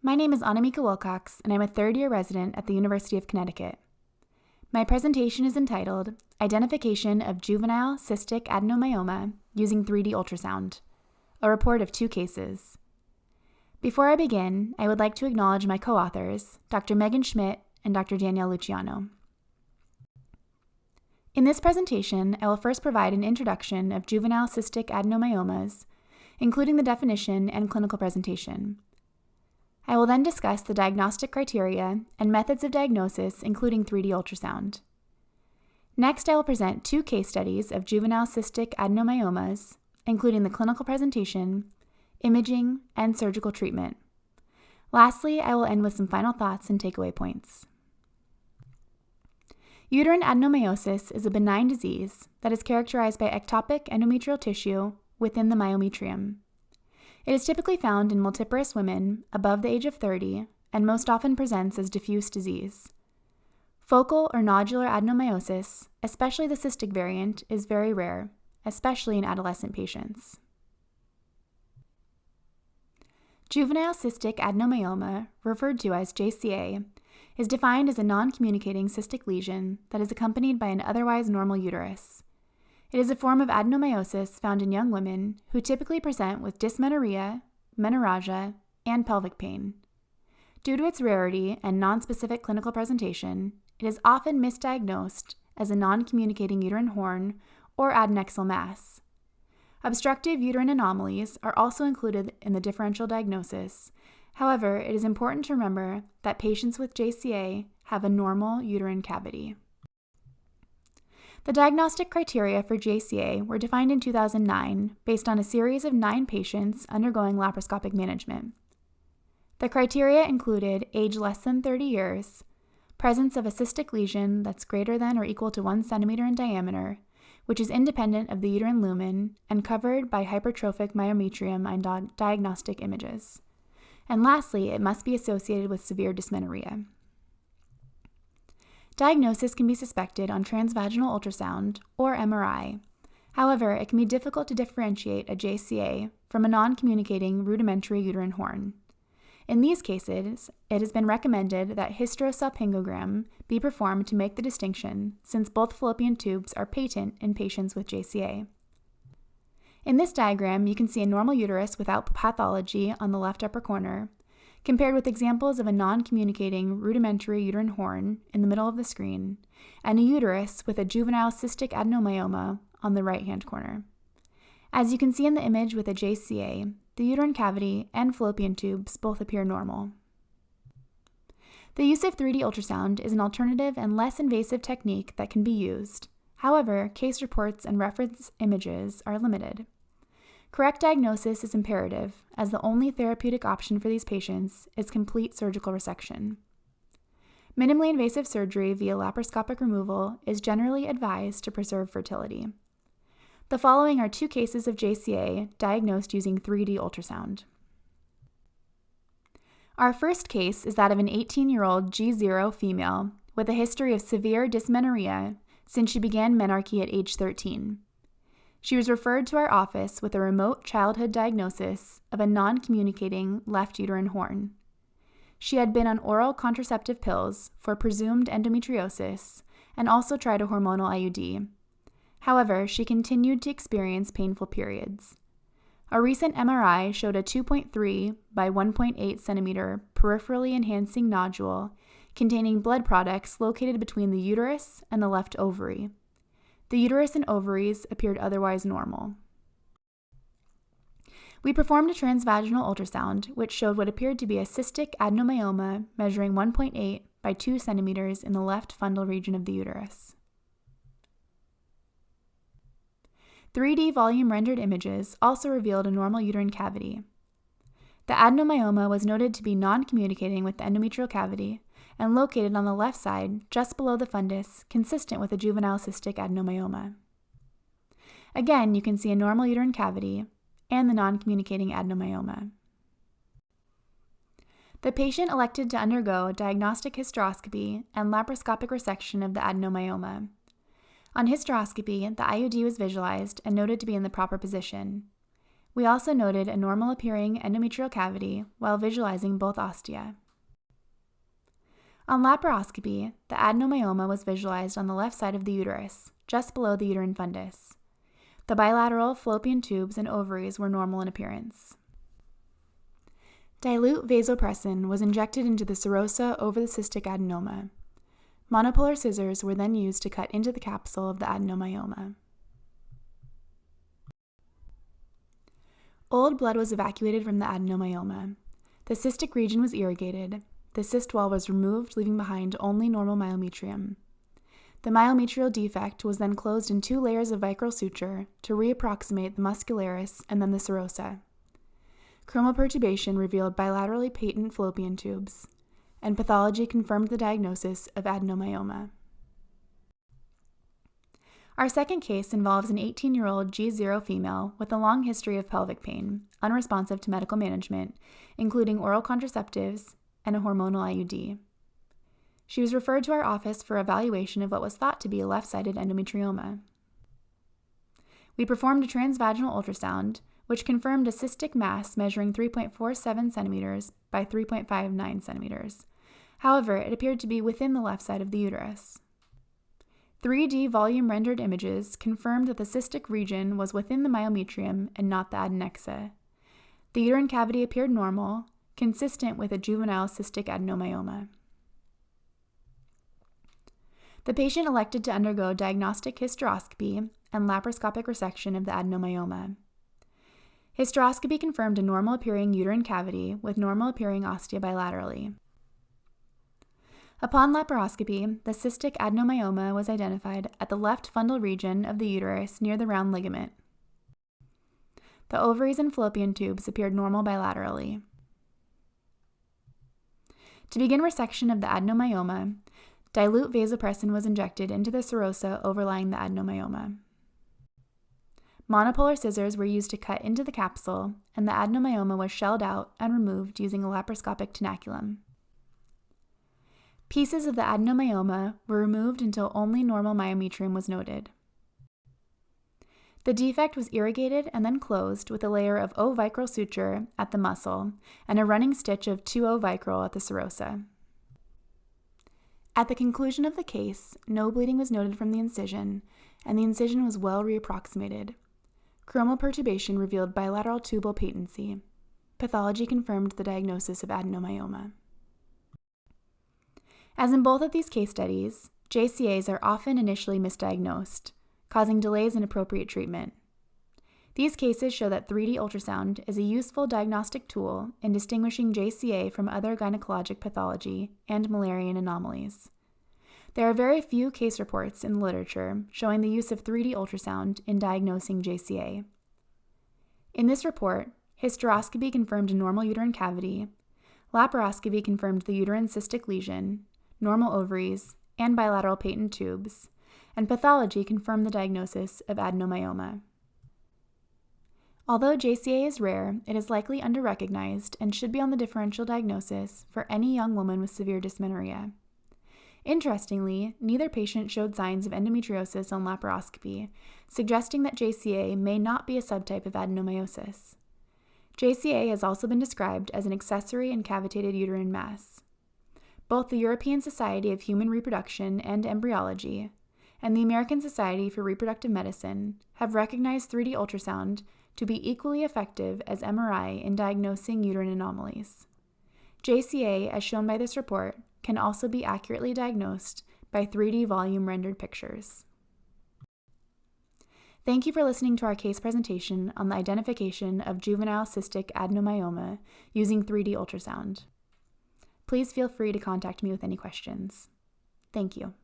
My name is Annemieke Wilcox, and I'm a third-year resident at the University of Connecticut. My presentation is entitled Identification of Juvenile Cystic Adenomyoma Using 3D Ultrasound, a report of 2 cases. Before I begin, I would like to acknowledge my co-authors, Dr. Megan Schmidt and Dr. Danielle Luciano. In this presentation, I will first provide an introduction of juvenile cystic adenomyomas, including the definition and clinical presentation. I will then discuss the diagnostic criteria and methods of diagnosis, including 3D ultrasound. Next, I will present 2 case studies of juvenile cystic adenomyomas, including the clinical presentation, imaging, and surgical treatment. Lastly, I will end with some final thoughts and takeaway points. Uterine adenomyosis is a benign disease that is characterized by ectopic endometrial tissue within the myometrium. It is typically found in multiparous women above the age of 30 and most often presents as diffuse disease. Focal or nodular adenomyosis, especially the cystic variant, is very rare, especially in adolescent patients. Juvenile cystic adenomyoma, referred to as JCA, is defined as a non-communicating cystic lesion that is accompanied by an otherwise normal uterus. It is a form of adenomyosis found in young women who typically present with dysmenorrhea, menorrhagia, and pelvic pain. Due to its rarity and nonspecific clinical presentation, it is often misdiagnosed as a non-communicating uterine horn or adnexal mass. Obstructive uterine anomalies are also included in the differential diagnosis. However, it is important to remember that patients with JCA have a normal uterine cavity. The diagnostic criteria for JCA were defined in 2009 based on a series of 9 patients undergoing laparoscopic management. The criteria included age less than 30 years, presence of a cystic lesion that's greater than or equal to 1 centimeter in diameter, which is independent of the uterine lumen and covered by hypertrophic myometrium on diagnostic images. And lastly, it must be associated with severe dysmenorrhea. Diagnosis can be suspected on transvaginal ultrasound or MRI. However, it can be difficult to differentiate a JCA from a non-communicating rudimentary uterine horn. In these cases, it has been recommended that hysterosalpingogram be performed to make the distinction, since both fallopian tubes are patent in patients with JCA. In this diagram, you can see a normal uterus without pathology on the left upper corner, compared with examples of a non-communicating rudimentary uterine horn in the middle of the screen, and a uterus with a juvenile cystic adenomyoma on the right-hand corner. As you can see in the image with a JCA, the uterine cavity and fallopian tubes both appear normal. The use of 3D ultrasound is an alternative and less invasive technique that can be used. However, case reports and reference images are limited. Correct diagnosis is imperative, as the only therapeutic option for these patients is complete surgical resection. Minimally invasive surgery via laparoscopic removal is generally advised to preserve fertility. The following are 2 cases of JCA diagnosed using 3D ultrasound. Our first case is that of an 18-year-old G0 female with a history of severe dysmenorrhea since she began menarche at age 13. She was referred to our office with a remote childhood diagnosis of a non-communicating left uterine horn. She had been on oral contraceptive pills for presumed endometriosis and also tried a hormonal IUD. However, she continued to experience painful periods. A recent MRI showed a 2.3 by 1.8 centimeter peripherally enhancing nodule containing blood products located between the uterus and the left ovary. The uterus and ovaries appeared otherwise normal. We performed a transvaginal ultrasound, which showed what appeared to be a cystic adenomyoma measuring 1.8 by 2 centimeters in the left fundal region of the uterus. 3D volume rendered images also revealed a normal uterine cavity. The adenomyoma was noted to be non-communicating with the endometrial cavity and located on the left side just below the fundus, consistent with a juvenile cystic adenomyoma. Again, you can see a normal uterine cavity and the non-communicating adenomyoma. The patient elected to undergo diagnostic hysteroscopy and laparoscopic resection of the adenomyoma. On hysteroscopy, the IUD was visualized and noted to be in the proper position. We also noted a normal-appearing endometrial cavity while visualizing both ostia. On laparoscopy, the adenomyoma was visualized on the left side of the uterus, just below the uterine fundus. The bilateral fallopian tubes and ovaries were normal in appearance. Dilute vasopressin was injected into the serosa over the cystic adenoma. Monopolar scissors were then used to cut into the capsule of the adenomyoma. Old blood was evacuated from the adenomyoma. The cystic region was irrigated. The cyst wall was removed, leaving behind only normal myometrium. The myometrial defect was then closed in 2 layers of vicral suture to reapproximate the muscularis and then the serosa. Chromoperturbation revealed bilaterally patent fallopian tubes, and pathology confirmed the diagnosis of adenomyoma. Our second case involves an 18-year-old G0 female with a long history of pelvic pain, unresponsive to medical management, including oral contraceptives and a hormonal IUD. She was referred to our office for evaluation of what was thought to be a left-sided endometrioma. We performed a transvaginal ultrasound, which confirmed a cystic mass measuring 3.47 centimeters by 3.59 centimeters. However, it appeared to be within the left side of the uterus. 3D volume rendered images confirmed that the cystic region was within the myometrium and not the adenexa. The uterine cavity appeared normal, consistent with a juvenile cystic adenomyoma. The patient elected to undergo diagnostic hysteroscopy and laparoscopic resection of the adenomyoma. Hysteroscopy confirmed a normal-appearing uterine cavity with normal-appearing ostia bilaterally. Upon laparoscopy, the cystic adenomyoma was identified at the left fundal region of the uterus near the round ligament. The ovaries and fallopian tubes appeared normal bilaterally. To begin resection of the adenomyoma, dilute vasopressin was injected into the serosa overlying the adenomyoma. Monopolar scissors were used to cut into the capsule, and the adenomyoma was shelled out and removed using a laparoscopic tenaculum. Pieces of the adenomyoma were removed until only normal myometrium was noted. The defect was irrigated and then closed with a layer of O-vicral suture at the muscle and a running stitch of 2O-vicral at the serosa. At the conclusion of the case, no bleeding was noted from the incision, and the incision was well reapproximated. Chromoperturbation revealed bilateral tubal patency. Pathology confirmed the diagnosis of adenomyoma. As in both of these case studies, JCAs are often initially misdiagnosed, causing delays in appropriate treatment. These cases show that 3D ultrasound is a useful diagnostic tool in distinguishing JCA from other gynecologic pathology and Müllerian anomalies. There are very few case reports in the literature showing the use of 3D ultrasound in diagnosing JCA. In this report, hysteroscopy confirmed a normal uterine cavity, laparoscopy confirmed the uterine cystic lesion, normal ovaries, and bilateral patent tubes, and pathology confirmed the diagnosis of adenomyoma. Although JCA is rare, it is likely underrecognized and should be on the differential diagnosis for any young woman with severe dysmenorrhea. Interestingly, neither patient showed signs of endometriosis on laparoscopy, suggesting that JCA may not be a subtype of adenomyosis. JCA has also been described as an accessory and cavitated uterine mass. Both the European Society of Human Reproduction and Embryology and the American Society for Reproductive Medicine have recognized 3D ultrasound to be equally effective as MRI in diagnosing uterine anomalies. JCA, as shown by this report, can also be accurately diagnosed by 3D volume rendered pictures. Thank you for listening to our case presentation on the identification of juvenile cystic adenomyoma using 3D ultrasound. Please feel free to contact me with any questions. Thank you.